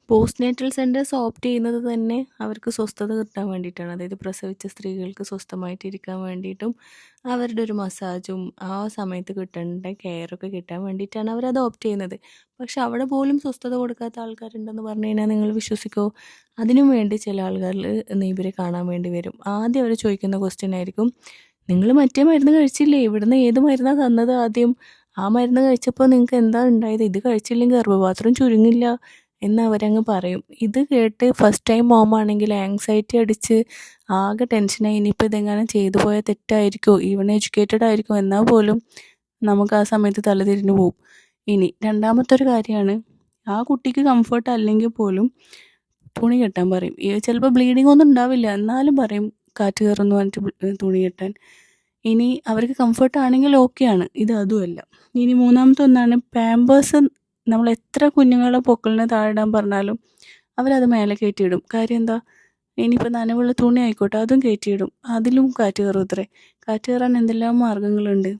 Postnatal centres opt ചെയ്യുന്നത് തന്നെ അവർക്ക് സ്വസ്ഥത കിട്ടാൻ വേണ്ടിയിട്ടാണ്. അതായത് പ്രസവിച്ച സ്ത്രീകൾക്ക് സ്വസ്ഥമായിട്ട് ഇരിക്കാൻ വേണ്ടിയിട്ടും അവരുടെ ഒരു മസാജും ആ സമയത്ത് കിട്ടേണ്ട കെയറൊക്കെ കിട്ടാൻ വേണ്ടിയിട്ടാണ് അവരത് ഓപ്റ്റ് ചെയ്യുന്നത്. പക്ഷെ അവിടെ പോലും സ്വസ്ഥത കൊടുക്കാത്ത ആൾക്കാരുണ്ടെന്ന് പറഞ്ഞു കഴിഞ്ഞാൽ നിങ്ങൾ വിശ്വസിക്കുമോ? അതിനും വേണ്ടി ചില ആളുകൾ ഇവരെ കാണാൻ വേണ്ടി വരും. ആദ്യം അവർ ചോദിക്കുന്ന ക്വസ്റ്റ്യൻ ആയിരിക്കും, നിങ്ങൾ മറ്റേ മരുന്ന് കഴിച്ചില്ലേ? ഇവിടുന്ന് ഏത് മരുന്നാണ് തന്നത് ആദ്യം? ആ മരുന്ന് കഴിച്ചപ്പോൾ നിങ്ങൾക്ക് എന്താ ഉണ്ടായത്? ഇത് കഴിച്ചില്ലെങ്കിൽ ഗർഭപാത്രം ചുരുങ്ങില്ല എന്ന് അവരങ്ങ് പറയും. ഇത് കേട്ട് ഫസ്റ്റ് ടൈം മോമാണെങ്കിൽ ആങ്സൈറ്റി അടിച്ച് ആകെ ടെൻഷനായി. ഇനിയിപ്പോൾ ഇതെങ്ങനെ ചെയ്തു പോയാൽ തെറ്റായിരിക്കുമോ, ഈവൻ എഡ്യൂക്കേറ്റഡ് ആയിരിക്കും എന്നാൽ പോലും നമുക്ക് ആ സമയത്ത് തലതിരിഞ്ഞു പോവും. ഇനി രണ്ടാമത്തെ ഒരു കാര്യമാണ്, ആ കുട്ടിക്ക് കംഫർട്ട് അല്ലെങ്കിൽ പോലും തുണി കെട്ടാൻ പറയും. ചിലപ്പോൾ ബ്ലീഡിംഗ് ഒന്നും ഉണ്ടാവില്ല, എന്നാലും പറയും കാറ്റ് കയറുമെന്ന് പറഞ്ഞിട്ട് തുണി കെട്ടാൻ. ഇനി അവർക്ക് കംഫർട്ട് ആണെങ്കിൽ ഓക്കെയാണ്. ഇത് അതുമല്ല. ഇനി മൂന്നാമത്തെ ഒന്നാണ് പാമ്പേഴ്സ്. നമ്മൾ എത്ര കുഞ്ഞുങ്ങളെ പൊക്കിളിന് താഴെ ഇടാൻ പറഞ്ഞാലും അവരത് മേലെ കയറ്റിയിടും. കാര്യം എന്താ? ഇനിയിപ്പോൾ നനവുള്ള തുണി ആയിക്കോട്ടെ, അതും കയറ്റിയിടും. അതിലും കാറ്റ് കയറും അത്രേ. കാറ്റ് കയറാൻ എന്തെല്ലാം മാർഗ്ഗങ്ങളുണ്ട്.